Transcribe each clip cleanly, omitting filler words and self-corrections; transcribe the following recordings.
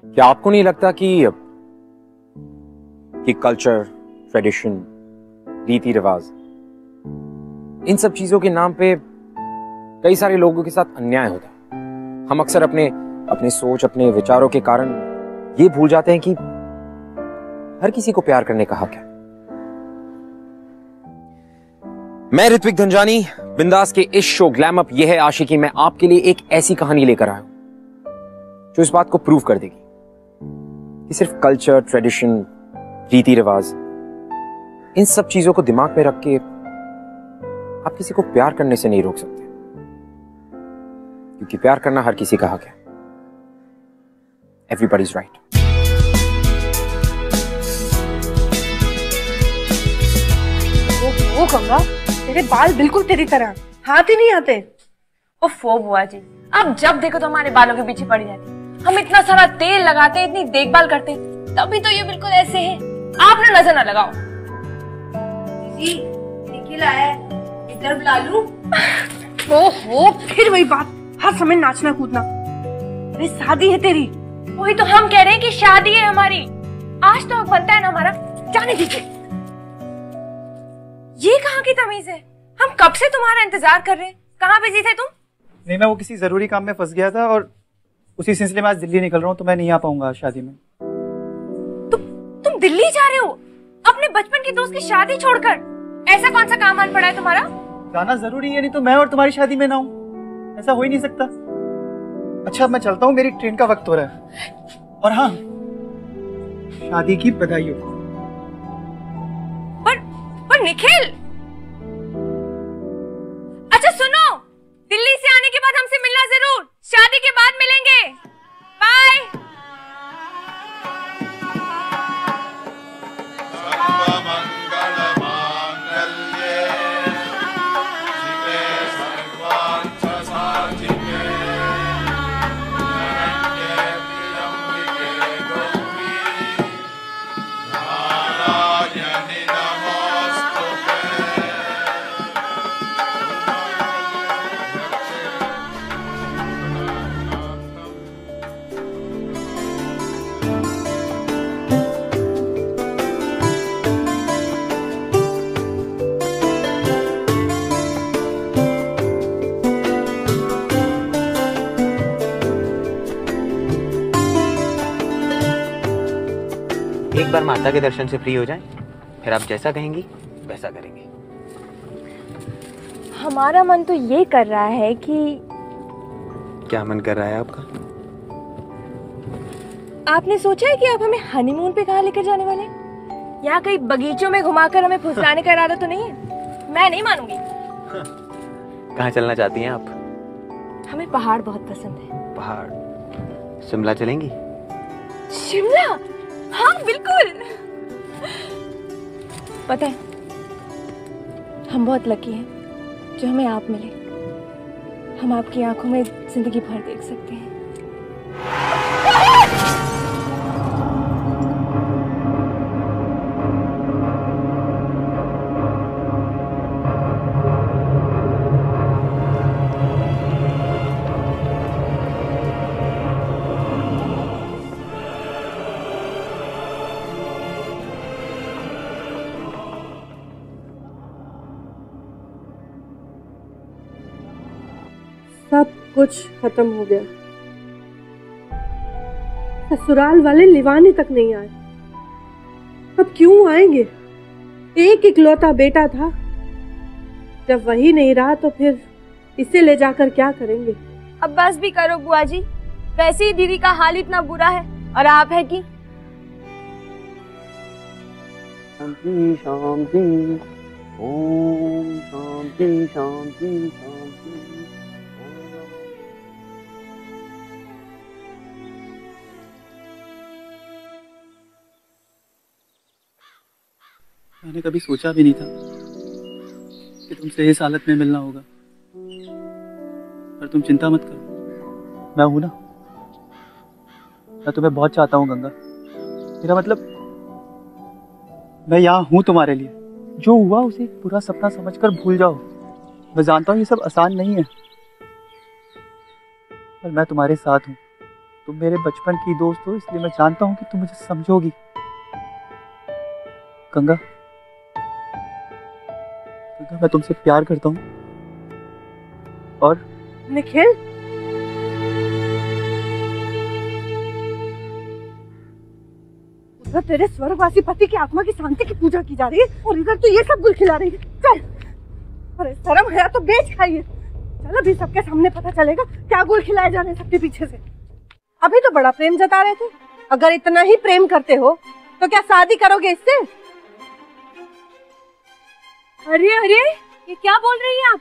क्या आपको नहीं लगता कि कल्चर, ट्रेडिशन, रीति रिवाज, इन सब चीजों के नाम पे कई सारे लोगों के साथ अन्याय होता है? हम अक्सर अपने सोच, अपने विचारों के कारण ये भूल जाते हैं कि हर किसी को प्यार करने का हक है। मैं ऋत्विक धनजानी, बिंदास के इस शो ग्लैम अप ये है आशिकी में आपके लिए एक ऐसी कहानी लेकर आया हूं जो इस बात को प्रूव कर देगी कि सिर्फ कल्चर, ट्रेडिशन, रीति रिवाज, इन सब चीजों को दिमाग में रख के आप किसी को प्यार करने से नहीं रोक सकते, क्योंकि प्यार करना हर किसी का हक है। Everybody's right. वो गंगा, तेरे बाल बिल्कुल तेरी तरह हाथ ही नहीं आते। ओफो बुआ जी, अब जब देखो तो हमारे बालों के पीछे पड़ जाती। हम इतना सारा तेल लगाते, इतनी देखभाल करते, तभी तो ये बिल्कुल ऐसे है। आप ना नजर ना लगाओ। जी, निखिल आया है, इधर बुला लूं? ओहो, फिर वही बात, हर समय नाचना कूदना। अरे शादी है तेरी। वही तो हम कह रहे हैं कि शादी है हमारी। आज तो हक बनता है ना हमारा। जाने दीजिए। ये कहाँ की तमीज है? हम कब से तुम्हारा इंतजार कर रहे हैं। कहाँ बिजी थे तुम? नहीं, मैं वो किसी जरूरी काम में फंस गया था और उसी सिलसिले में आज दिल्ली निकल रहा हूँ, तो मैं नहीं आ पाऊंगा शादी में। तुम दिल्ली जा रहे हो अपने बचपन के दोस्त की शादी छोड़कर? ऐसा कौन सा काम आन पड़ा है तुम्हारा? जाना जरूरी है, नहीं तो मैं और तुम्हारी शादी में ना हूँ। ऐसा हो ही नहीं सकता। अच्छा, मैं चलता हूँ, मेरी ट्रेन का वक्त हो रहा है। और हाँ, शादी की बधाई हो। पर निखिल, अच्छा सुनो, दिल्ली से आने के बाद हमसे मिलना जरूर। शादी के बाद मिलेंगे। बाय। एक बार माता के दर्शन से फ्री हो जाएं, फिर आप जैसा कहेंगी वैसा करेंगे। हमारा मन तो ये कर रहा है कि क्या मन कर रहा है आपका? आपने सोचा है कि आप हमें हनीमून पे कहाँ लेकर जाने वाले हैं? यहाँ कहीं बगीचों में घुमाकर हमें फुसलाने का इरादा तो नहीं है? मैं नहीं मानूंगी। कहाँ चलना चाहती हैं आप? हमें पहाड़ बहुत पसंद है। पहाड़? शिमला चलेंगी? शिमला? हाँ बिल्कुल। पता है, हम बहुत लकी हैं जो हमें आप मिले। हम आपकी आंखों में जिंदगी भर देख सकते हैं। सब कुछ खत्म हो गया। ससुराल वाले लिवाने तक नहीं आए। अब क्यों आएंगे? एक इकलौता बेटा था, जब वही नहीं रहा तो फिर इसे ले जाकर क्या करेंगे? अब बस भी करो बुआ जी, वैसे ही दीदी का हाल इतना बुरा है और आप है कि शांति शांति, ओम शांति शांति शांति। मैंने कभी सोचा भी नहीं था कि तुमसे इस हालत में मिलना होगा। पर तुम चिंता मत करो, मैं हूं ना। मैं तुम्हें बहुत चाहता हूं गंगा। मेरा मतलब, मैं यहाँ हूं तुम्हारे लिए। जो हुआ उसे एक बुरा सपना समझकर भूल जाओ। मैं जानता हूँ ये सब आसान नहीं है, पर मैं तुम्हारे साथ हूँ। तुम मेरे बचपन की दोस्त हो, इसलिए मैं जानता हूँ कि तुम मुझे समझोगी। गंगा, गंगा मैं तुमसे प्यार करता हूँ। और निखिल, उधर तेरे स्वर्गवासी पति की आत्मा की शांति की पूजा की जा रही है और इधर तो ये सब गुल खिला रही है। चल, अरे शर्म है तो बेच खाइए। चल, अभी सबके सामने पता चलेगा क्या गुल खिलाए जा रहे हैं सबके पीछे से। अभी तो बड़ा प्रेम जता रहे थे। अगर इतना ही प्रेम करते हो तो क्या शादी करोगे इससे? अरे अरे, ये क्या बोल रही हैं आप?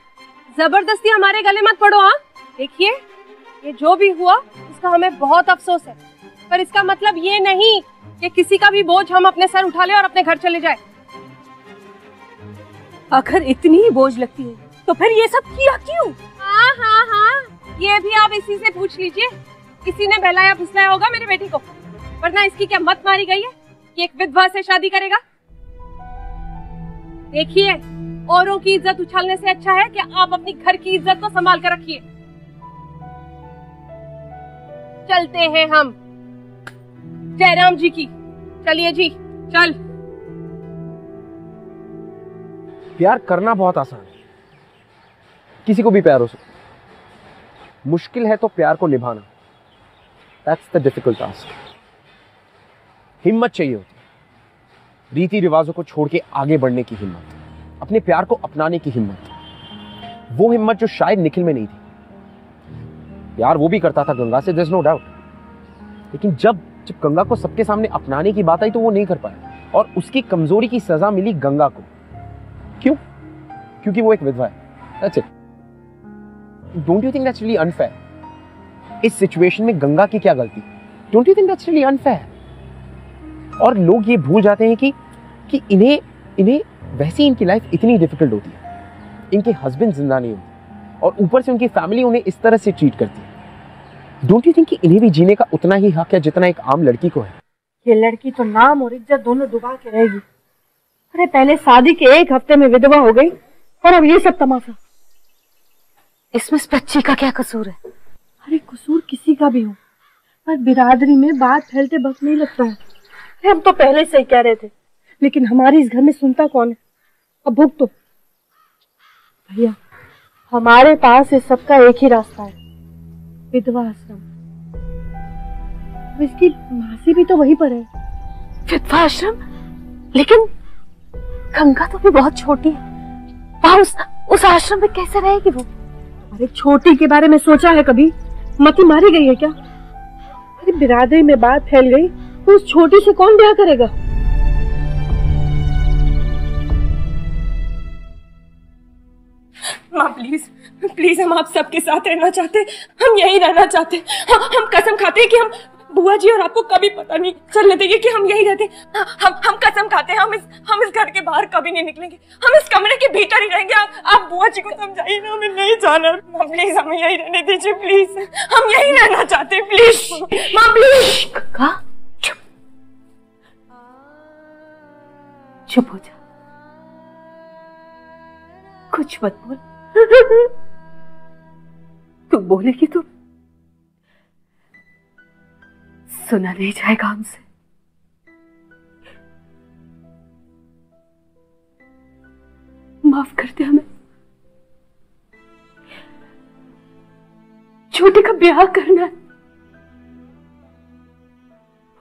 जबरदस्ती हमारे गले मत पड़ो। हाँ, देखिए, ये जो भी हुआ उसका हमें बहुत अफसोस है, पर इसका मतलब ये नहीं कि किसी का भी बोझ हम अपने सर उठा ले और अपने घर चले जाए। अगर इतनी ही बोझ लगती है तो फिर ये सब किया क्यों? हाँ हाँ हाँ, ये भी आप इसी से पूछ लीजिए। किसी ने बहलाया फुसलाया होगा मेरे बेटी को, वरना इसकी क्या मत मारी गई है कि एक विधवा से शादी करेगा। देखिए, औरों की इज्जत उछालने से अच्छा है कि आप अपनी घर की इज्जत को संभाल कर रखिए। चलते हैं हम जयराम जी की। चलिए जी, चल। प्यार करना बहुत आसान है, किसी को भी प्यार हो सकता। मुश्किल है तो प्यार को निभाना। That's the difficult task. हिम्मत चाहिए होती है, रीति रिवाजों को छोड़ के आगे बढ़ने की हिम्मत, अपने प्यार को अपनाने की हिम्मत। वो हिम्मत जो शायद निखिल में नहीं थी। प्यार वो भी करता था गंगा से, देयर इज नो डाउट, लेकिन जब गंगा को सबके सामने अपनाने की बात आई तो वो नहीं कर पाया और उसकी कमजोरी की सजा मिली गंगा को। क्यों? क्योंकि वो एक विधवा है। That's it. Don't you think that's really unfair? इस सिचुएशन में गंगा की क्या गलती? Don't you think that's really unfair? और लोग ये भूल जाते हैं कि इन्हें वैसे ही इनकी लाइफ इतनी डिफिकल्ट होती है, इनके हस्बैंड जिंदा नहीं होते और ऊपर से उनकी फैमिली उन्हें इस तरह से ट्रीट करती है। डोंट यू थिंक कि इन्हें भी जीने का उतना ही हक है जितना एक आम लड़की को है? ये लड़की तो नाम और इज्जत दोनों डुबा के रहेगी। अरे पहले शादी के एक हफ्ते में विधवा हो गई और अब ये सब तमाशा। इसमें इस बच्ची का क्या कसूर है? अरे कसूर किसी का भी हो, पर बिरादरी में बात फैलते वक्त नहीं लगता है। हम तो पहले से ही कह रहे थे, लेकिन हमारे इस घर में सुनता कौन है? अब भुगत तो। भैया, हमारे पास इस सबका एक ही रास्ता है, विधवा आश्रम। इसकी मासी भी तो वहीं पर है। विधवा आश्रम? लेकिन गंगा तो भी बहुत छोटी है, वहाँ उस आश्रम में कैसे रहेगी वो? अरे छोटी के बारे में सोचा है कभी? मती मारी गई है क्या? अरे बिरादरी में बात फैल गई तो उस छोटी से कौन ब्याह करेगा? माँ प्लीज प्लीज, हम आप सबके साथ रहना चाहते, हम यही रहना चाहते। हम कसम खाते हैं कि हम बुआ जी और आपको कभी पता नहीं चलने देंगे कि हम यही रहते। हम कसम खाते हैं, हम इस घर के बाहर कभी नहीं निकलेंगे, हम इस कमरे के भीतर ही रहेंगे। आप बुआ जी को समझाइए ना, हमें नहीं जाना। माँ प्लीज, हमें यही रहने दीजिए प्लीज, हम यही रहना चाहते हैं प्लीज। माँ प्लीज। कहा? चुप हो जा, कुछ मत बोल। तू बोलेगी तो सुना नहीं जाएगा हमसे। माफ कर दे हमें। छोटे का ब्याह करना है,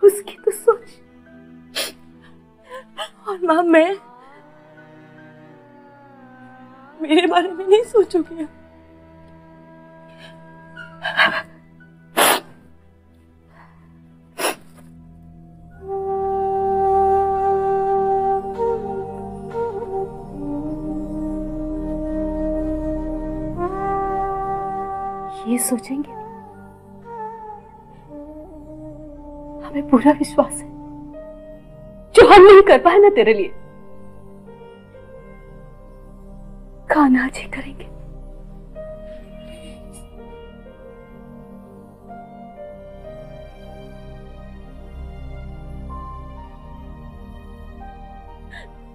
उसकी तो सोच। और मां, मैं मेरे बारे में नहीं सोचोगी? ये सोचेंगे? हमें पूरा विश्वास है, जो हम नहीं कर पाए ना तेरे लिए, खाना जी करेंगे।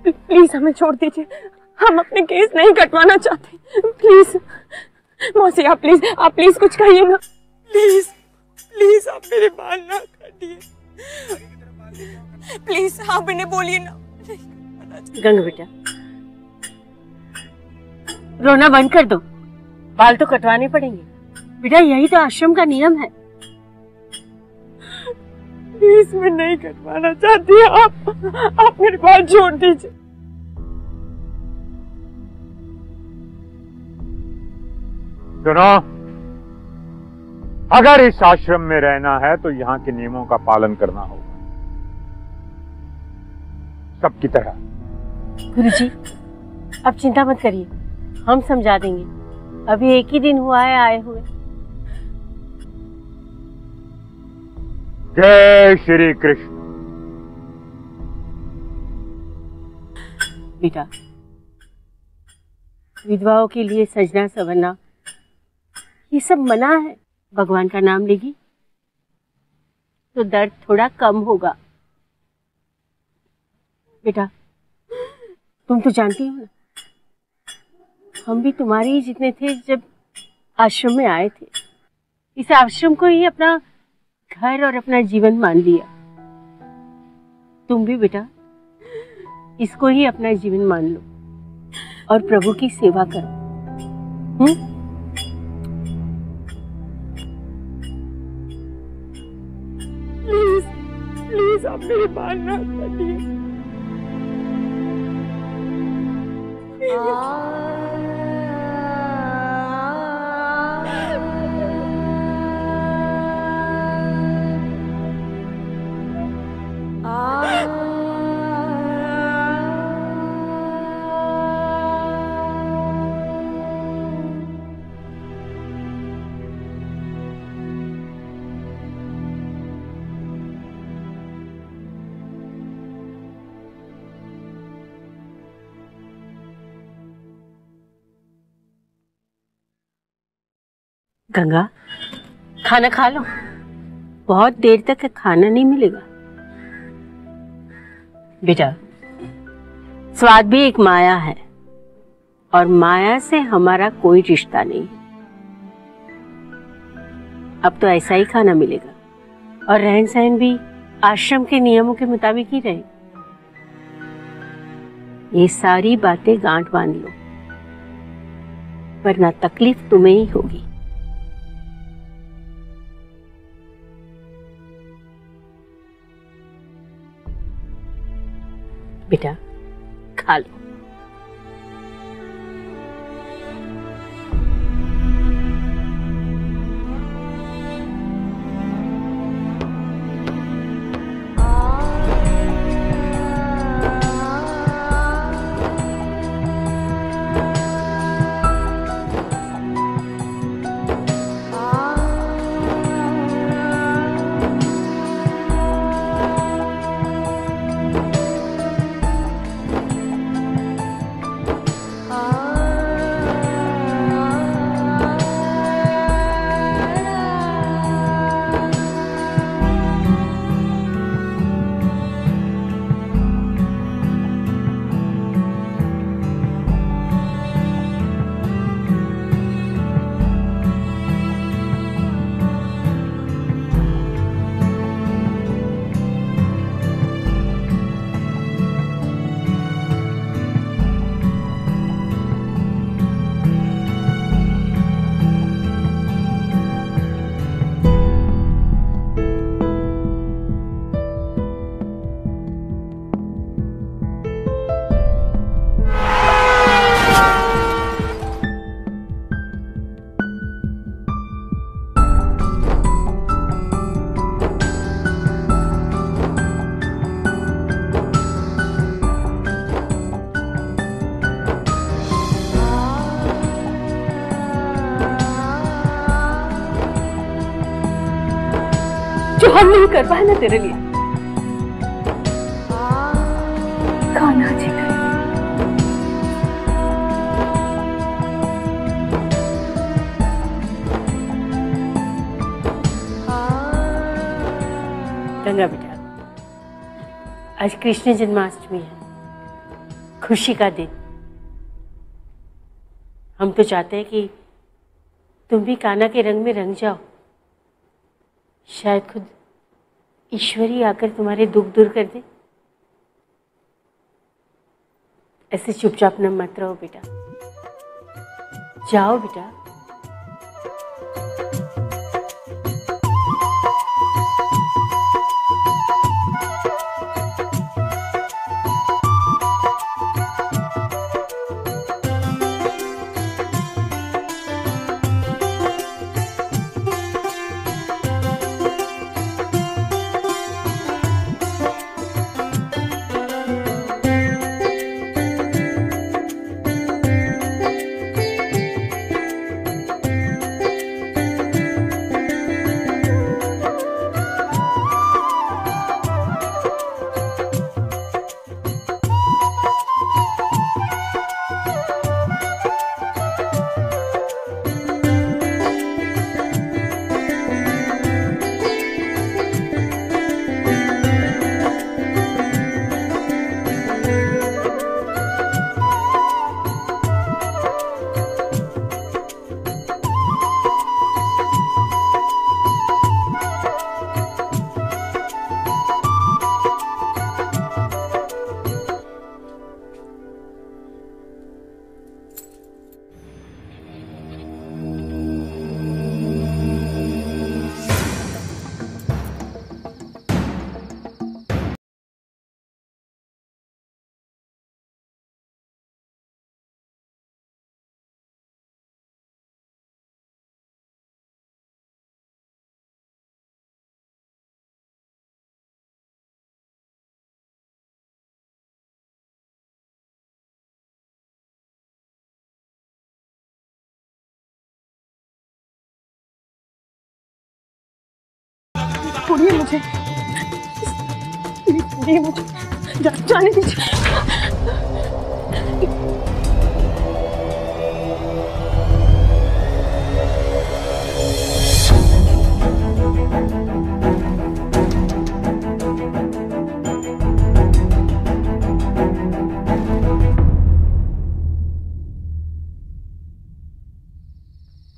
प्लीज हमें छोड़ दीजिए, हम अपने केस नहीं कटवाना चाहते। प्लीज मौसी, आप प्लीज कुछ कहिए ना, प्लीज। प्लीज आप मेरे बाल ना काटिए, प्लीज आप इन्हें बोलिए ना। गंगा बेटा, रोना बंद कर दो, बाल तो कटवाने पड़ेंगे बेटा, यही तो आश्रम का नियम है। प्लीज मैं नहीं कटवाना चाहती, आप मेरे बाल छोड़ दीजिए। सुनो, अगर इस आश्रम में रहना है तो यहाँ के नियमों का पालन करना होगा, सबकी तरह। गुरुजी, अब चिंता मत करिए, हम समझा देंगे, अभी एक ही दिन हुआ है आए हुए। जय श्री कृष्ण। बेटा, विधवाओं के लिए सजना संवरना ये सब मना है। भगवान का नाम लेगी तो दर्द थोड़ा कम होगा। बेटा, तुम तो जानती हो ना, हम भी तुम्हारे ही जितने थे जब आश्रम में आए थे। इस आश्रम को ही अपना घर और अपना जीवन मान लिया। तुम भी बेटा इसको ही अपना जीवन मान लो और प्रभु की सेवा करो। प्लीज प्लीज आप मेरे बाल ना काटिए। गंगा, खाना खा लो, बहुत देर तक खाना नहीं मिलेगा। बेटा, स्वाद भी एक माया है और माया से हमारा कोई रिश्ता नहीं है। अब तो ऐसा ही खाना मिलेगा और रहन सहन भी आश्रम के नियमों के मुताबिक ही रहे। ये सारी बातें गांठ बांध लो, वरना तकलीफ तुम्हें ही होगी। बेटा, खा लो। जो हम नहीं कर पाए ना तेरे लिए, खाना जी करेंगे। गंगा बेटा, आज कृष्ण जन्माष्टमी है, खुशी का दिन। हम तो चाहते हैं कि तुम भी कान्हा के रंग में रंग जाओ। शायद खुद ईश्वर ही आकर तुम्हारे दुख दूर कर दे। ऐसे चुपचाप न मत रहो बेटा, जाओ बेटा। छोड़िए मुझे, छोड़िए मुझे, जाने दीजिए।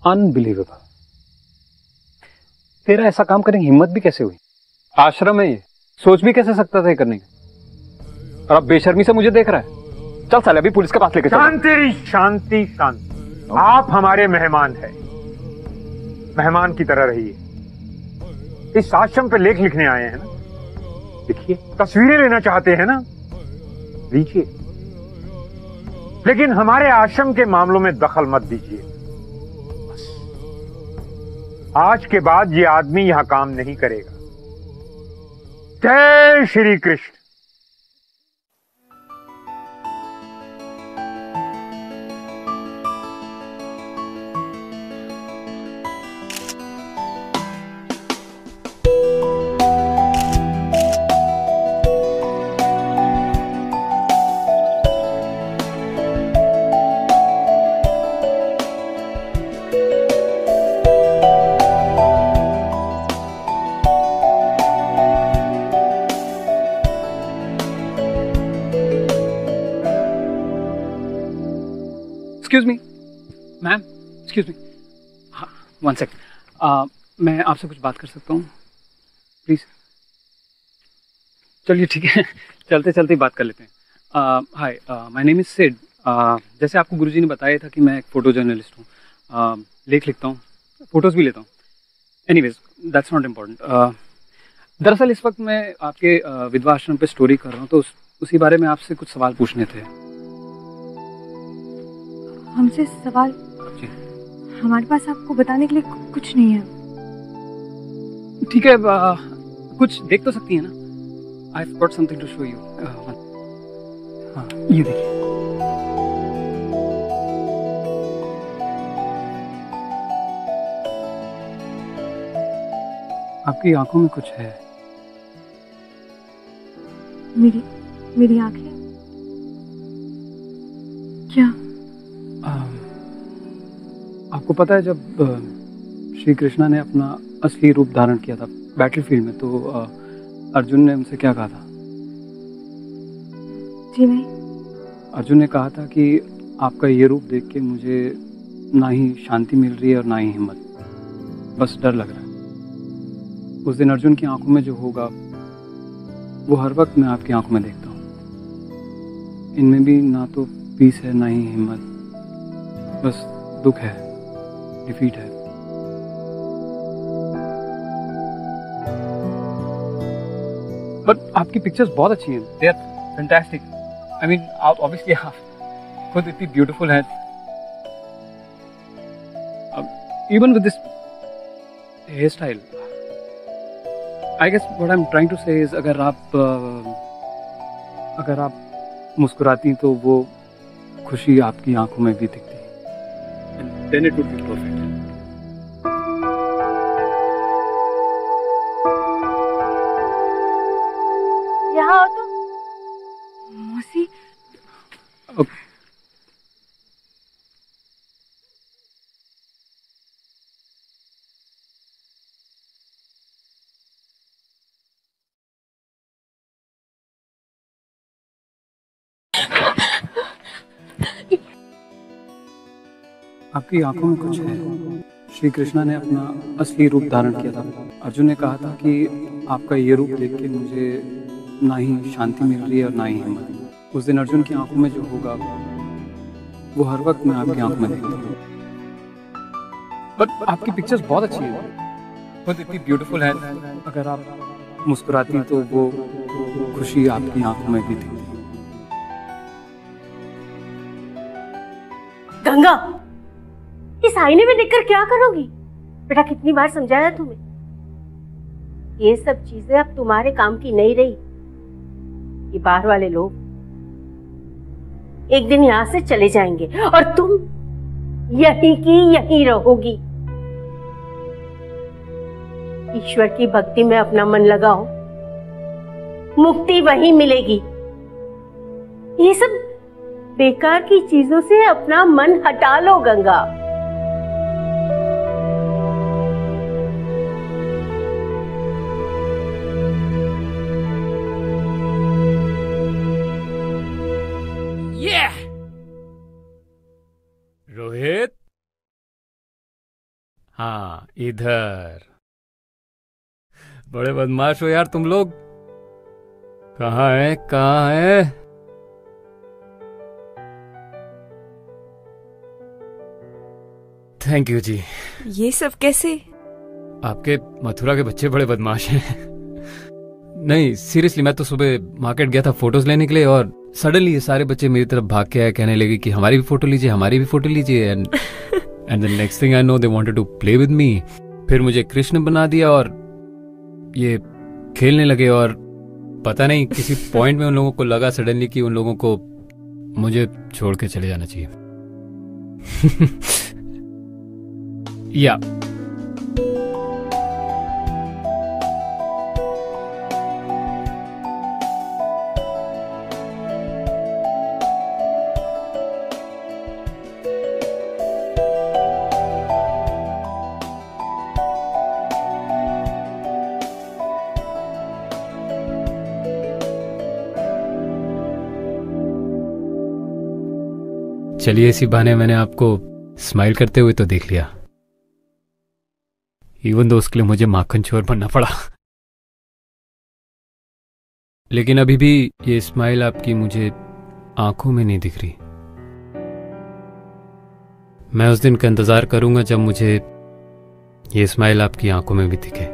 अनबिलीवेबल। तेरा ऐसा काम करने की हिम्मत भी कैसे हुई? आश्रम है ये, सोच भी कैसे सकता था ये करने की? और अब बेशर्मी से मुझे देख रहा है। चल साले अभी पुलिस के पास लेके चल। शांति शांति शांति। आप हमारे मेहमान हैं, मेहमान की तरह रहिए। इस आश्रम पे लेख लिखने आए हैं ना, लिखिए। तस्वीरें लेना चाहते हैं ना, लीजिए। लेकिन हमारे आश्रम के मामलों में दखल मत दीजिए। आज के बाद ये आदमी यहां काम नहीं करेगा। जय Shri Krishna. Excuse me ma'am, excuse me. हाँ, 1 सेकंड। मैं आपसे कुछ बात कर सकता हूँ प्लीज? चलिए ठीक है, चलते चलते बात कर लेते हैं। हाय, माय नेम इज सिड। जैसे आपको गुरुजी ने बताया था कि मैं एक फोटो जर्नलिस्ट हूँ, लेख लिखता हूँ, फोटोज भी लेता हूँ। Anyways that's not important. दरअसल इस वक्त मैं आपके विधवा आश्रम पे स्टोरी कर रहा हूँ, तो उसी बारे में आपसे कुछ सवाल पूछने थे। हमसे सवाल? जी। हमारे पास आपको बताने के लिए कुछ नहीं है। ठीक है, कुछ देख तो सकती है ना? I've got something to show you. हाँ, ये देखिए। आपकी आंखों में कुछ है। मेरी आंखें? क्या? आपको पता है जब श्री कृष्णा ने अपना असली रूप धारण किया था बैटलफील्ड में, तो अर्जुन ने उनसे क्या कहा था? जी नहीं। अर्जुन ने कहा था कि आपका ये रूप देख के मुझे ना ही शांति मिल रही है और ना ही हिम्मत, बस डर लग रहा है। उस दिन अर्जुन की आंखों में जो होगा वो हर वक्त मैं आपकी आंखों में देखता हूँ। इनमें भी ना तो पीस है ना ही हिम्मत, बस दुख है, डिफीट है। बट आपकी पिक्चर्स बहुत अच्छी हैं, they are fantastic. I mean आप ऑब्वियसली आप खुद इतनी ब्यूटीफुल हैं। Even with this hair style, I guess what I am trying to say is अगर आप मुस्कुराती तो वो खुशी आपकी आंखों में भी दिखती, and then it would be perfect. यहाँ आओ तो। मौसी। आपकी आंखों में कुछ है। श्री कृष्णा ने अपना असली रूप धारण किया था। अर्जुन ने कहा था कि आपका ये रूप देख के मुझे ना ही शांति मिल रही है और ना ही हिम्मत। उस दिन अर्जुन की आंखों में जो होगा वो हर वक्त मैं आपकी आंखों में देखता हूँ। बट आपकी पिक्चर्स बहुत अच्छी है, खुद इतनी ब्यूटीफुल है। अगर आप मुस्कुराती तो वो खुशी आपकी आंखों में भी दिखती। गंगा, इस आईने में देखकर क्या करोगी? बेटा कितनी बार समझाया तुम्हें, ये सब चीजें अब तुम्हारे काम की नहीं रही। ये बाहर वाले लोग एक दिन यहां से चले जाएंगे और तुम यहीं की यहीं रहोगी। ईश्वर की भक्ति में अपना मन लगाओ, मुक्ति वहीं मिलेगी। ये सब बेकार की चीजों से अपना मन हटा लो गंगा। रोहित, हाँ इधर। बड़े बदमाश हो यार तुम लोग। कहाँ है कहाँ है? थैंक यू जी। ये सब कैसे? आपके मथुरा के बच्चे बड़े बदमाश हैं। नहीं सीरियसली, मैं तो सुबह मार्केट गया था फोटोज लेने के लिए और सडनली ये सारे बच्चे मेरी तरफ भाग के आए, कहने लगे कि हमारी भी फोटो लीजिए, हमारी भी फोटो लीजिए। And the next thing I know they wanted to play with me. फिर मुझे कृष्ण बना दिया और ये खेलने लगे। और पता नहीं किसी पॉइंट में उन लोगों को लगा सडनली कि उन लोगों को मुझे छोड़ के चले जाना चाहिए। या चलिए इसी बहाने मैंने आपको स्माइल करते हुए तो देख लिया, इवन दो उसके लिए मुझे माखन चोर बनना पड़ा। लेकिन अभी भी ये स्माइल आपकी मुझे आंखों में नहीं दिख रही। मैं उस दिन का इंतजार करूंगा जब मुझे ये स्माइल आपकी आंखों में भी दिखे।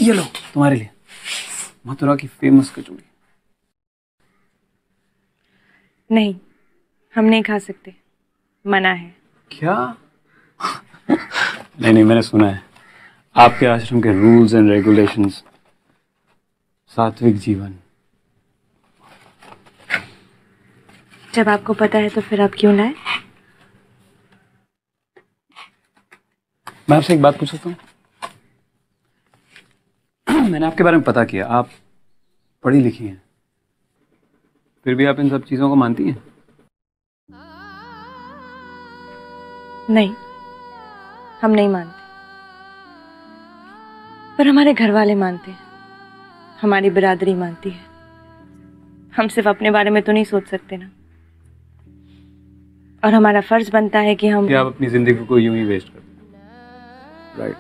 ये लो तुम्हारे लिए मथुरा की फेमस कचौड़ी। नहीं, हम नहीं खा सकते, मना है। क्या? नहीं, मैंने सुना है आपके आश्रम के रूल्स एंड रेगुलेशंस, सात्विक जीवन। जब आपको पता है तो फिर आप क्यों लाए? मैं आपसे एक बात पूछ सकता हूँ? मैंने आपके बारे में पता किया, आप पढ़ी लिखी हैं, फिर भी आप इन सब चीजों को मानती हैं? नहीं, हम नहीं मानते, पर हमारे घर वाले मानते हैं, हमारी बिरादरी मानती है। हम सिर्फ अपने बारे में तो नहीं सोच सकते ना, और हमारा फर्ज बनता है कि हम आप अपनी जिंदगी को यूं ही वेस्ट कर दें, राइट?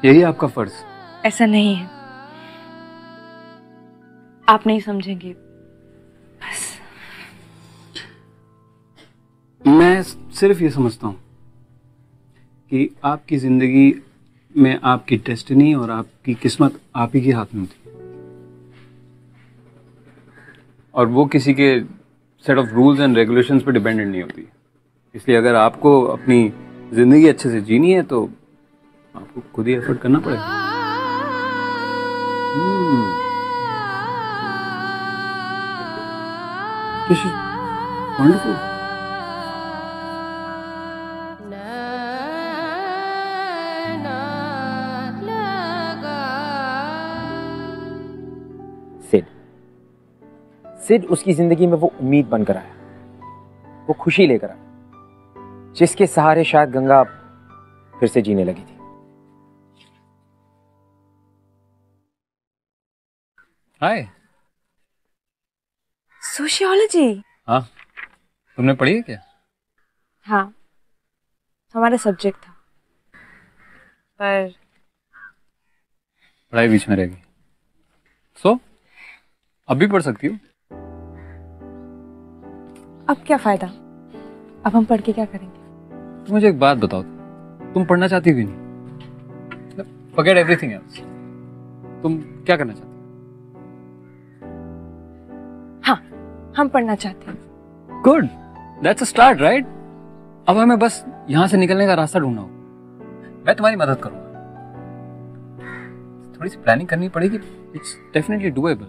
यही आपका फर्ज? ऐसा नहीं है, आप नहीं समझेंगे बस। मैं सिर्फ ये समझता हूं कि आपकी जिंदगी में आपकी डेस्टिनी और आपकी किस्मत आप ही के हाथ में होती है, और वो किसी के set of rules and regulations पे डिपेंडेंट नहीं होती। इसलिए अगर आपको अपनी जिंदगी अच्छे से जीनी है तो आपको खुद ही एफर्ट करना पड़ेगा। This is wonderful. सिड उसकी जिंदगी में वो उम्मीद बनकर आया, वो खुशी लेकर आया, जिसके सहारे शायद गंगा फिर से जीने लगी थी। हाय। सोशियोलॉजी? हाँ, तुमने पढ़ी है क्या? हाँ, हमारा सब्जेक्ट था, पर पढ़ाई बीच में रह गई। सो अब भी पढ़ सकती हो। अब क्या फायदा, अब हम पढ़ के क्या करेंगे? मुझे एक बात बताओ, तुम पढ़ना चाहती हो कि नहीं? फॉरगेट एवरीथिंग एल्स, तुम क्या करना चाहती हो? हाँ, हम पढ़ना चाहते हैं। Good, that's a start, right? अब हमें बस यहाँ से निकलने का रास्ता ढूंढना होगा। मैं तुम्हारी मदद करूंगा। थोड़ी सी प्लानिंग करनी पड़ेगी। इट्स डेफिनेटली डूएबल,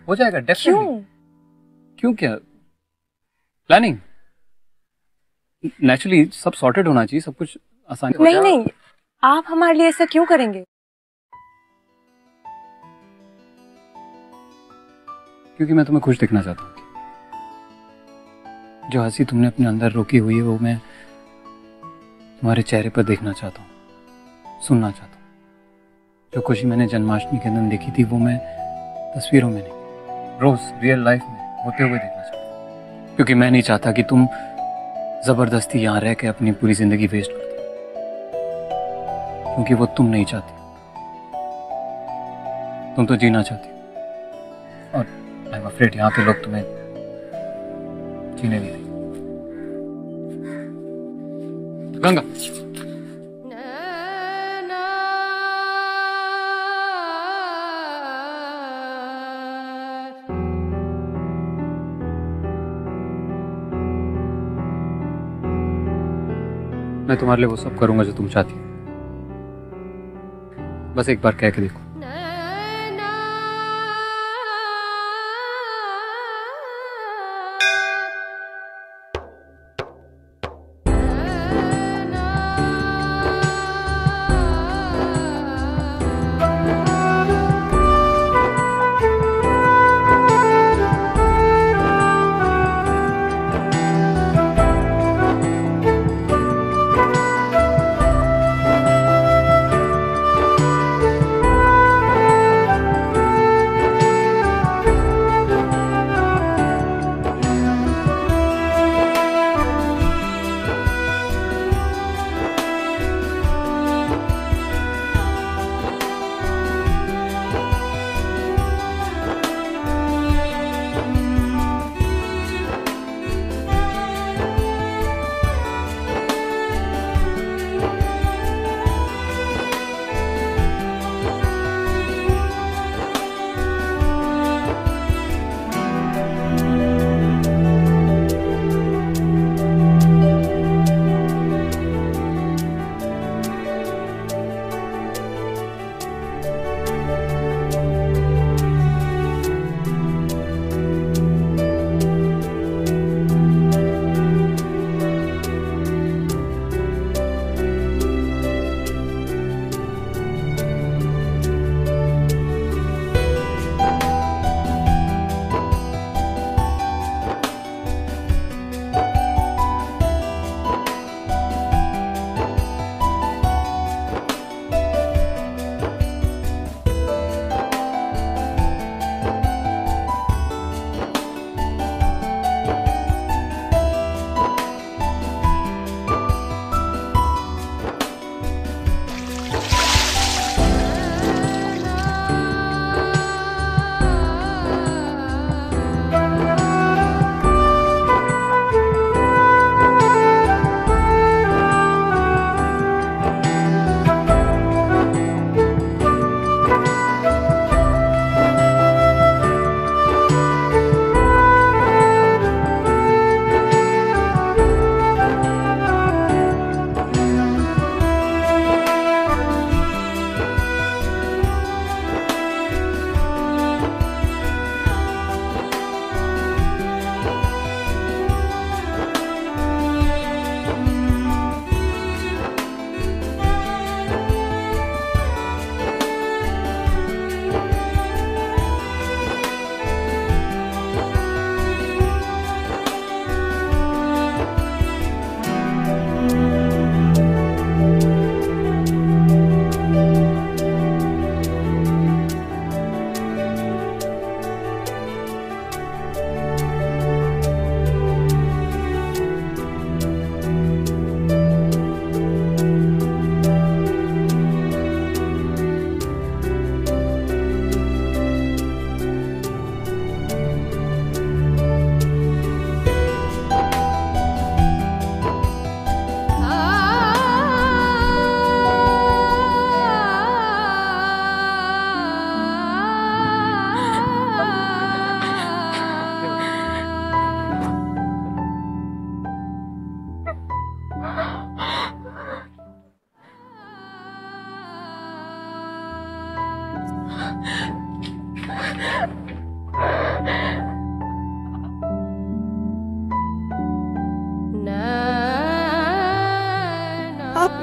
हो जाएगा डेफिनेटली। क्यों क्या? प्लानिंग नेचुरली सब सॉर्टेड होना चाहिए, सब कुछ आसान। नहीं, आप हमारे लिए ऐसा क्यों करेंगे? क्योंकि मैं तुम्हें खुश दिखना चाहता हूँ। जो हंसी तुमने अपने अंदर रोकी हुई है वो मैं तुम्हारे चेहरे पर देखना चाहता हूँ, सुनना चाहता हूँ। जो खुशी मैंने जन्माष्टमी के दिन देखी थी वो मैं तस्वीरों में नहीं, रोज रियल लाइफ में होते हुए देखना चाहता हूँ। क्योंकि मैं नहीं चाहता कि तुम जबरदस्ती यहाँ रह के अपनी पूरी जिंदगी वेस्ट कर दो, क्योंकि वो तुम नहीं चाहती, तुम तो जीना चाहती हो। और आई एम अफ्रेड यहाँ के लोग तुम्हें जीने नहीं देंगे। गंगा, मैं तुम्हारे लिए वो सब करूंगा जो तुम चाहती हो। बस एक बार कह के देखो।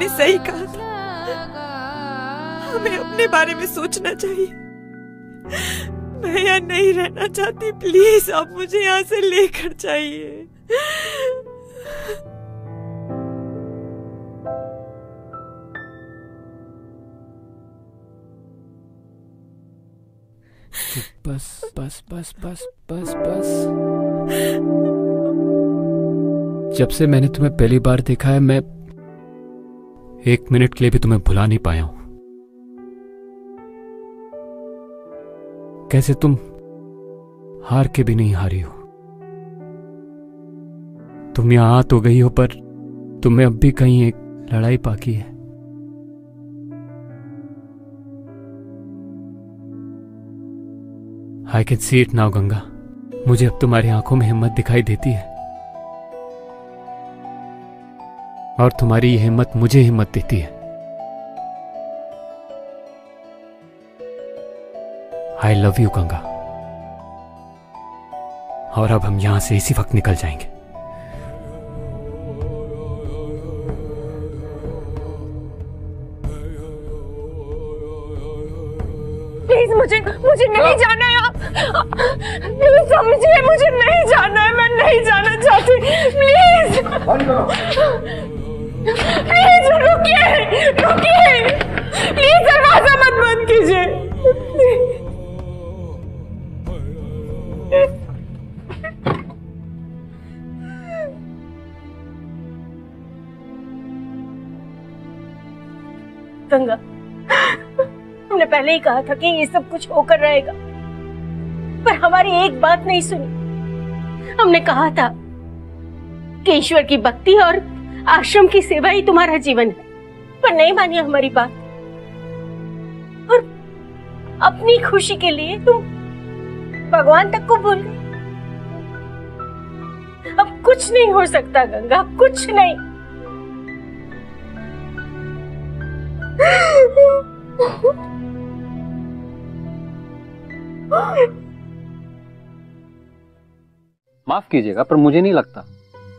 ने सही कहा था, हमें अपने बारे में सोचना चाहिए। मैं यहाँ नहीं रहना चाहती, प्लीज आप मुझे यहाँ से लेकर जाइए। बस बस बस बस बस बस। जब से मैंने तुम्हें पहली बार देखा है, मैं एक मिनट के लिए भी तुम्हें भुला नहीं पाया हूं। कैसे तुम हार के भी नहीं हारी हो। तुम यहां आ तो गई हो, पर तुम्हें अब भी कहीं एक लड़ाई बाकी है। I can see it now, Ganga. मुझे अब तुम्हारी आंखों में हिम्मत दिखाई देती है, और तुम्हारी ये हिम्मत मुझे हिम्मत देती है। I love you, Ganga. और अब हम यहां से इसी वक्त निकल जाएंगे। प्लीज मुझे नहीं जाना है आप। प्लीज समझिए, मुझे नहीं जाना है, मैं नहीं जाना चाहती। प्लीज प्लीज रुकिए, प्लीज दरवाजा मत बंद कीजिए। गंगा, हमने पहले ही कहा था कि ये सब कुछ होकर रहेगा, पर हमारी एक बात नहीं सुनी। हमने कहा था कि ईश्वर की भक्ति और आश्रम की सेवा ही तुम्हारा जीवन है, पर नहीं मानी हमारी बात। और अपनी खुशी के लिए तुम भगवान तक को भूल गए। अब कुछ नहीं हो सकता गंगा, कुछ नहीं। माफ कीजिएगा, पर मुझे नहीं लगता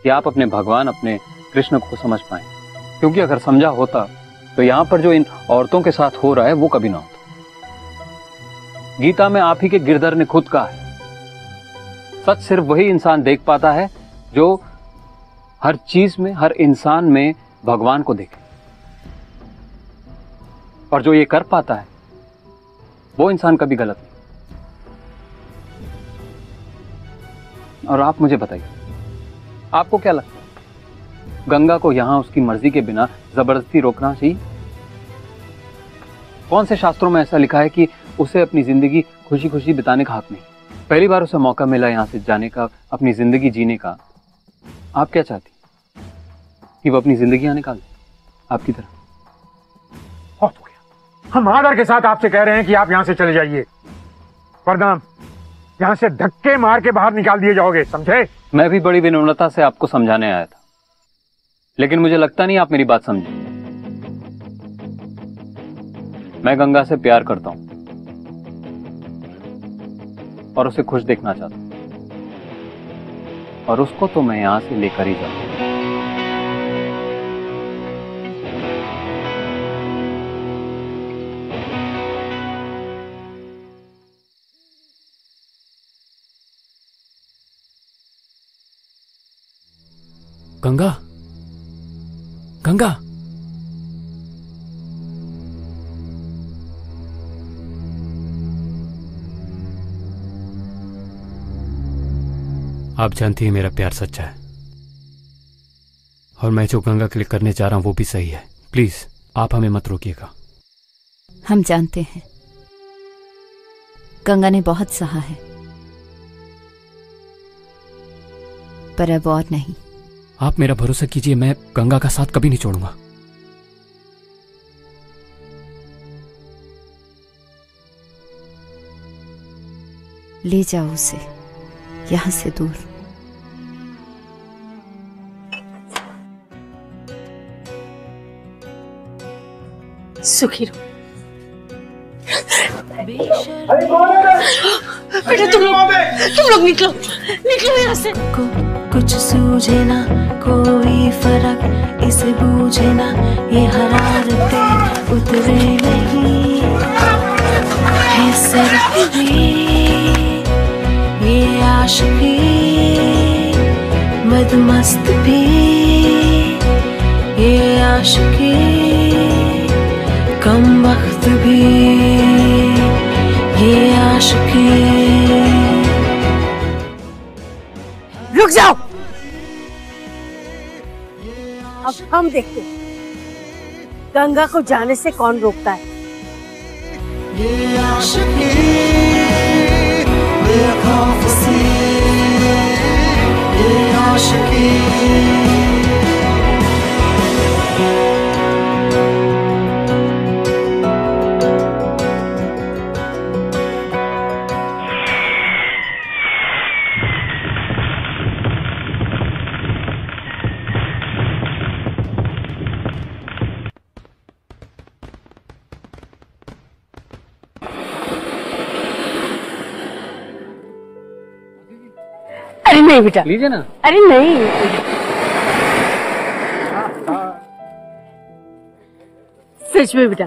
कि आप अपने भगवान, अपने कृष्ण को समझ पाए, क्योंकि अगर समझा होता तो यहां पर जो इन औरतों के साथ हो रहा है वो कभी ना होता। गीता में आप ही के गिरधर ने खुद कहा है, सच सिर्फ वही इंसान देख पाता है जो हर चीज में, हर इंसान में भगवान को देखे, और जो ये कर पाता है वो इंसान कभी गलत नहीं। और आप मुझे बताइए, आपको क्या लगता है गंगा को यहां उसकी मर्जी के बिना जबरदस्ती रोकना चाहिए? कौन से शास्त्रों में ऐसा लिखा है कि उसे अपनी जिंदगी खुशी खुशी बिताने का हक नहीं? पहली बार उसे मौका मिला यहां से जाने का, अपनी जिंदगी जीने का। आप क्या चाहती कि वो अपनी जिंदगी निकाल दे आपकी तरह? बहुत हो गया। हम आदर के साथ आपसे कह रहे हैं कि आप यहां से चले जाइए, वरना यहां से धक्के मार के बाहर निकाल दिए जाओगे, समझे? मैं भी बड़ी विनम्रता से आपको समझाने आया था, लेकिन मुझे लगता नहीं आप मेरी बात समझे। मैं गंगा से प्यार करता हूं और उसे खुश देखना चाहता हूं, और उसको तो मैं यहां से लेकर ही जाऊंगा। गंगा, गंगा, आप जानती हैं मेरा प्यार सच्चा है, और मैं जो गंगा के लिए करने जा रहा हूं वो भी सही है। प्लीज आप हमें मत रोकिएगा। हम जानते हैं गंगा ने बहुत सहा है, पर अब और नहीं। आप मेरा भरोसा कीजिए, मैं गंगा का साथ कभी नहीं छोड़ूंगा। ले जाओ उसे यहां से दूर। सुखी रहो। बेटा तुम लोग निकलो यहाँ से। कुछ सूझे ना कोई फर्क इसे बूझे ना, ये हरारतें उतरे नहीं है सिर्फ ये आशिकी मदमस्त भी, ये आशिकी कम वक्त भी, ये आशिकी। रुक जाओ, अब हम देखते हैं गंगा को जाने से कौन रोकता है। ये आशिकी बेखौफ सी, ये आशिकी। अरे नहीं बेटा, लीजिए ना। अरे नहीं, सच में बेटा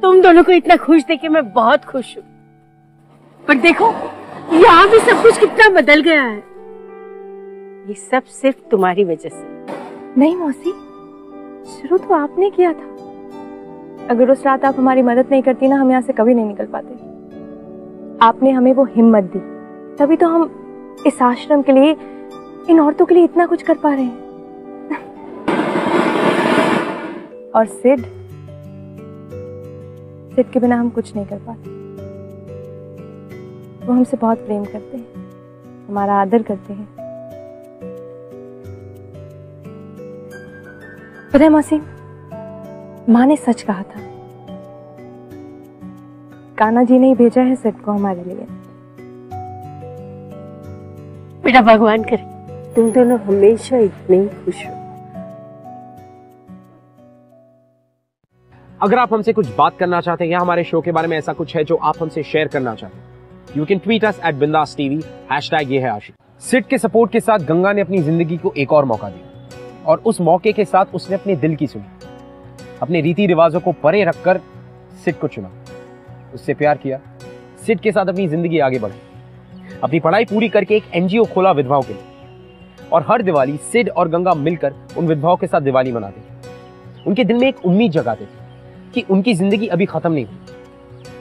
तुम दोनों को इतना खुश देख के मैं बहुत खुश हूँ। पर देखो यहाँ भी सब कुछ कितना बदल गया है। ये सब सिर्फ तुम्हारी वजह से। नहीं मौसी, शुरू तो आपने किया था। अगर उस रात आप हमारी मदद नहीं करती ना, हम यहाँ से कभी नहीं निकल पाते। आपने हमें वो हिम्मत दी, तभी तो हम इस आश्रम के लिए, इन औरतों के लिए इतना कुछ कर पा रहे हैं। और सिड के बिना हम कुछ नहीं कर पाते। वो हमसे बहुत प्रेम करते हैं, हमारा आदर करते हैं। पता है मौसी, माँ ने सच कहा था। कान्हा जी ने ही भेजा है सिड को हमारे लिए। बेटा भगवान करे तुम दोनों हमेशा इतने ही खुश हो। अगर आप हमसे कुछ बात करना चाहते हैं या हमारे शो के बारे में ऐसा कुछ है जो आप हमसे शेयर करना चाहते हैं, you can tweet us @bindaastv #ये है आशिक। सिड के सपोर्ट के साथ गंगा ने अपनी जिंदगी को एक और मौका दिया और उस मौके के साथ उसने अपने दिल की सुनी। अपने रीति रिवाजों को परे रखकर सिड को चुना, उससे प्यार किया, सिड के साथ अपनी जिंदगी आगे बढ़ी, अपनी पढ़ाई पूरी करके एक एनजीओ खोला विधवाओं के लिए। और हर दिवाली सिड और गंगा मिलकर उन विधवाओं के साथ दिवाली मनाते थे। उनके दिल में एक उम्मीद जगाते थे कि उनकी जिंदगी अभी खत्म नहीं हुई,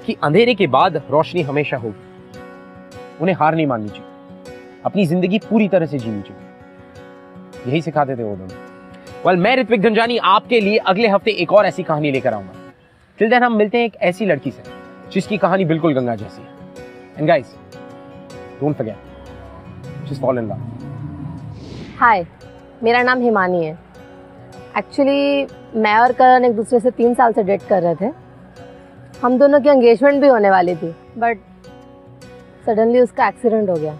कि अंधेरे के बाद रोशनी हमेशा होगी। उन्हें हार नहीं माननी चाहिए, अपनी जिंदगी पूरी तरह से जीनी चाहिए। यही सिखाते थे वो दोनों। मैं ऋत्विक धनजानी आपके लिए अगले हफ्ते एक और ऐसी कहानी लेकर आऊंगा। टिल देन हम मिलते हैं एक ऐसी लड़की से जिसकी कहानी बिल्कुल गंगा जैसी है। And guys, don't forget, just fall in love. Hi, मेरा नाम हिमानी है। एक्चुअली मैं और करण एक दूसरे से 3 साल से डेट कर रहे थे। हम दोनों की एंगेजमेंट भी होने वाली थी, बट सडनली उसका एक्सीडेंट हो गया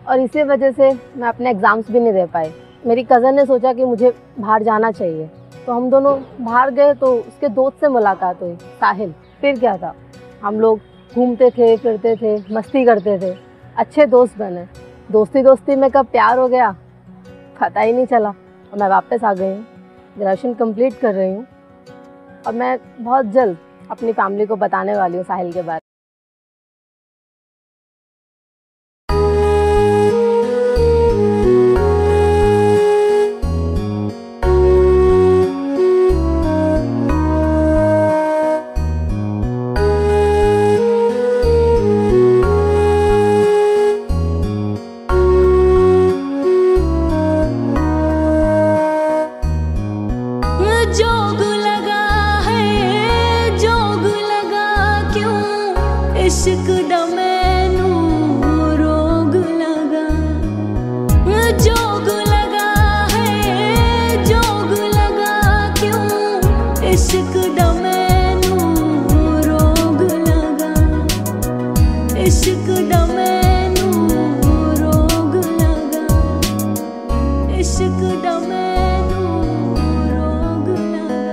और इसी वजह से मैं अपने एग्ज़ाम्स भी नहीं दे पाई। मेरी कज़न ने सोचा कि मुझे बाहर जाना चाहिए, तो हम दोनों बाहर गए। तो उसके दोस्त से मुलाकात हुई, साहिल। फिर क्या था, हम लोग घूमते थे, फिरते थे, मस्ती करते थे, अच्छे दोस्त बने। दोस्ती दोस्ती में कब प्यार हो गया पता ही नहीं चला। और मैं वापस आ गई हूँ, ग्रेजुएशन कंप्लीट कर रही हूँ और मैं बहुत जल्द अपनी फैमिली को बताने वाली हूँ साहिल के बारे में। इश्क दा मैनू रोग लगा, जोग लगा है, जोग लगा क्यों। इश्क दा मैनू रोग लगा, इश्क दा मैनू रोग लगा, इश्क दा मैनू रोग लगा।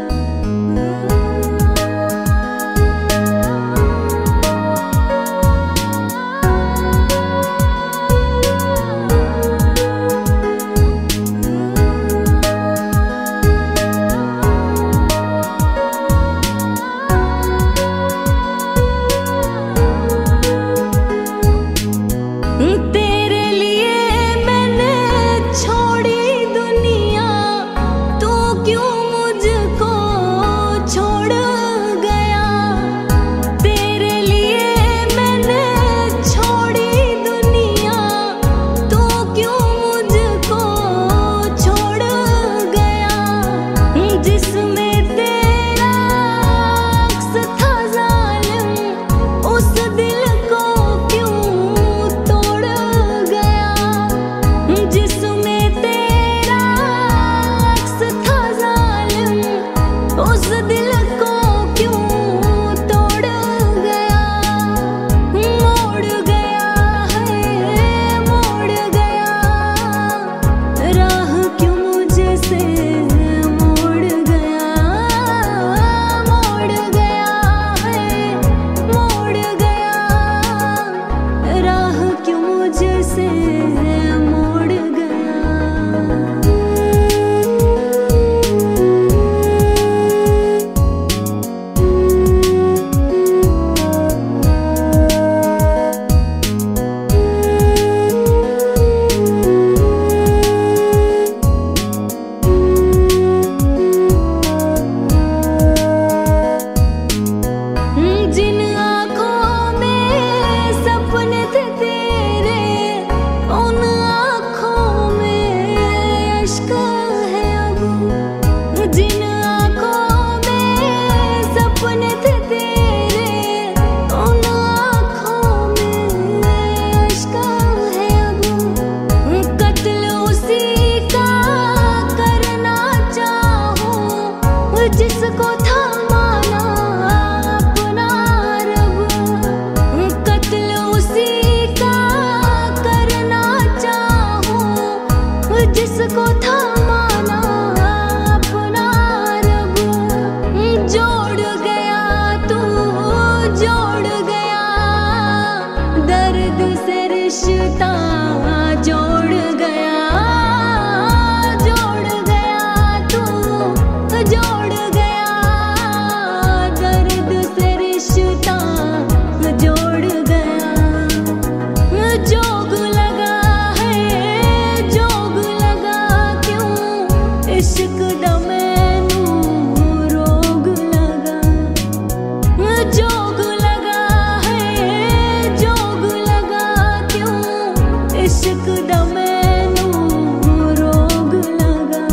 रिश्ता जोड़ गया तू जोड़ गया, दर्द से रिश्ता जोड़ गया। जोग लगा है जोग लगा क्यों, इश्क दा मैनू रोग लगा। जोग लगा है जोग लगा क्यों, इश्क दा मैनू रोग लगा।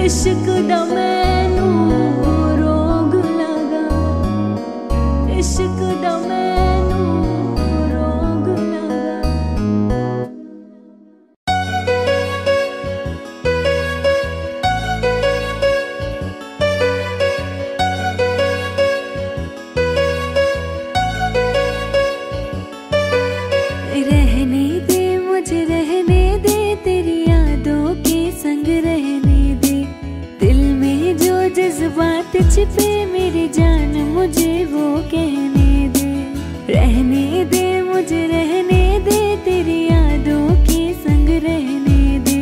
इश्क दा मैनू रोग लगा, इश्क दा मैनू रोग लगा। रहने दे मुझे रहने दे, तेरी यादों के संग रहने दे। दिल में जो जज्बात छिपे मेरी जान मुझे वो कहने दे। रहने दे मुझे रहने दे, तेरी यादों के संग रहने दे।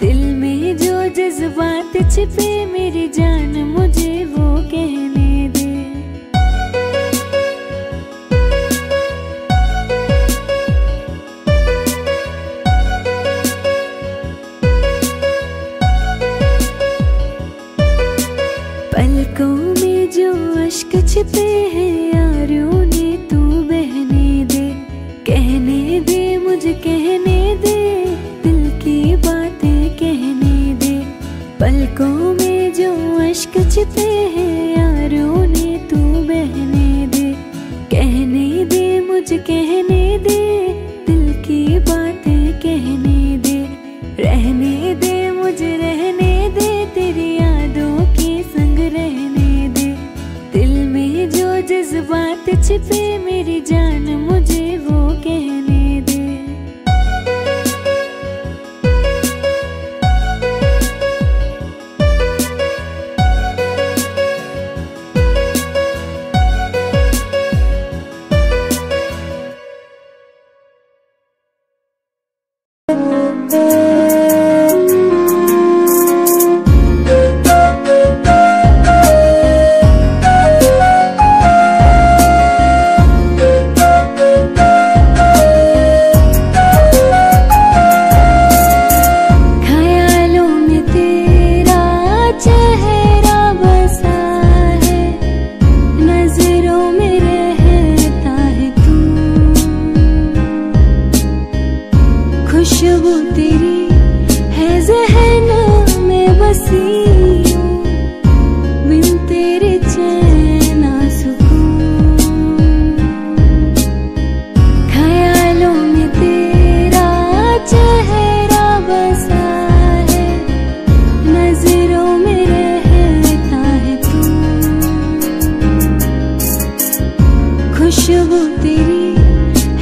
दिल में जो जज्बात छिपे मेरी जान मुझे वो कहने दे। पलकों में जो अश्क छिपे हैं यारों ने तू बहने दे। कहने दे मुझे कहने दे, दिल की बातें कहने दे। पलकों में जो अश्क छिपे हैं यारों ने तू बहने दे। कहने दे मुझे कहने दे, दिल की बातें कहने दे। रहने दे मुझे रहने दे, तेरी यादों के संग रहने दे। दिल में जो जज्बात छिपे मेरी जान मुझे वो कहने दे। ख्यालों में तेरा चेहरा बसा है, नजरों में रहता है तू। खुशबू तेरी है ज़हनों में बसी हूँ, बिन तेरे चैन ना सुकून। ख्यालों में तेरा चेहरा बसा है, नजरों में रहता है तू। खुशबू तेरी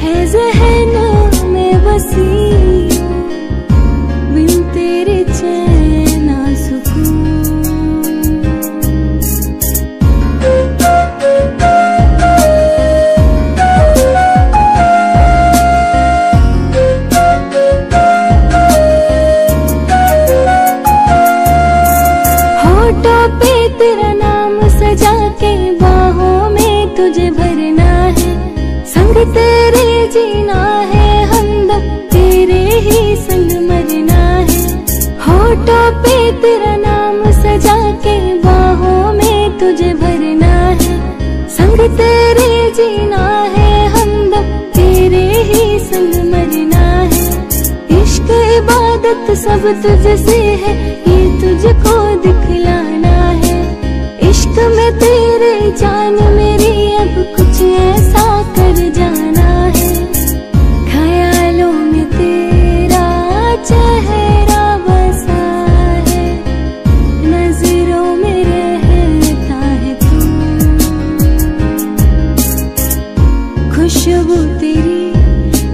है ज़हनों में बसी हूँ, बिन तेरे चैन ना सुकून। होठों पे तेरा नाम सजा के बाहों में तुझे भरना है। संग तेरे जीना है हमदम, तेरे ही संग मरना है। होठों पे तेरा नाम सजा के बाहों में तुझे भरना है। संग तेरे जीना है हमदम, तेरे ही संग मरना है। इश्क इबादत सब तुझसे है, ये तुझको दिखलाना है। इश्क में तेरे जान मेरी अब कुछ ऐसा कर जाना है। ख्यालों में तेरा चेहरा बसा है, नजरों में रहता है तू। खुशबू तेरी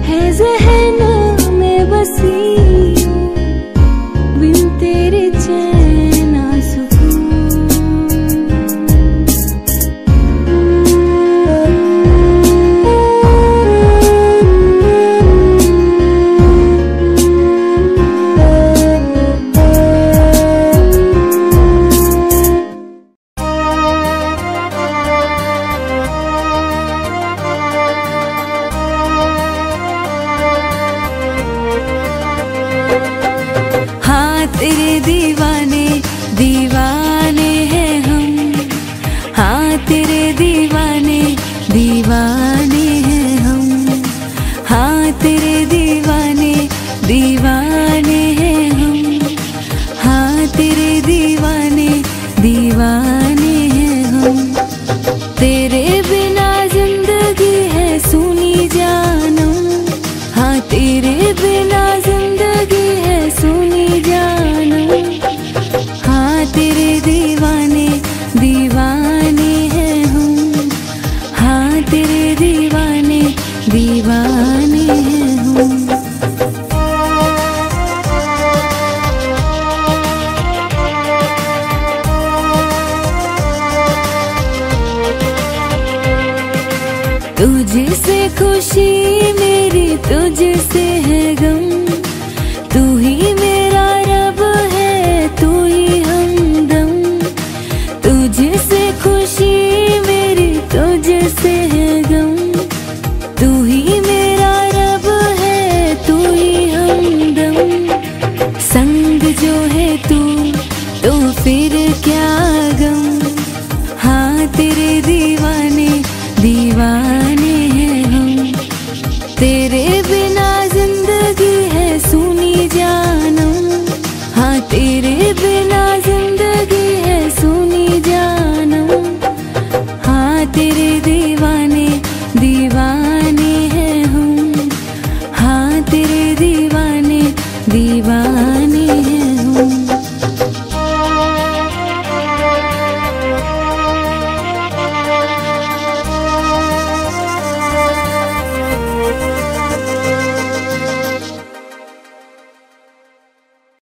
है ज़हनों में बसी हूँ, बिन तेरे चैन ना सुकून। दीवाने दीवाने हैं हम, हाँ तेरे दीवाने दीवाने हैं हम, हाँ तेरे दीवाने दीवाने हैं हम, हाँ तेरे दीवाने दीवाने हैं हम। तेरे बिना जिंदगी है सूनी जानम, हाँ तेरे बिना जिंदगी है सूनी जानम, हाँ तेरे दीवाने दीवाने हैं हम, हाँ तेरे दीवाने दीवाने हैं हम। तुझसे खुशी मेरी तुझसे है गम, तू ही मेरा रब है तू ही हमदम। तुझसे खुशी मेरी तुझसे है गम, तू ही मेरा रब है तू ही हमदम। संग जो है तू तो फिर क्या गम, हाँ तेरे दीवाने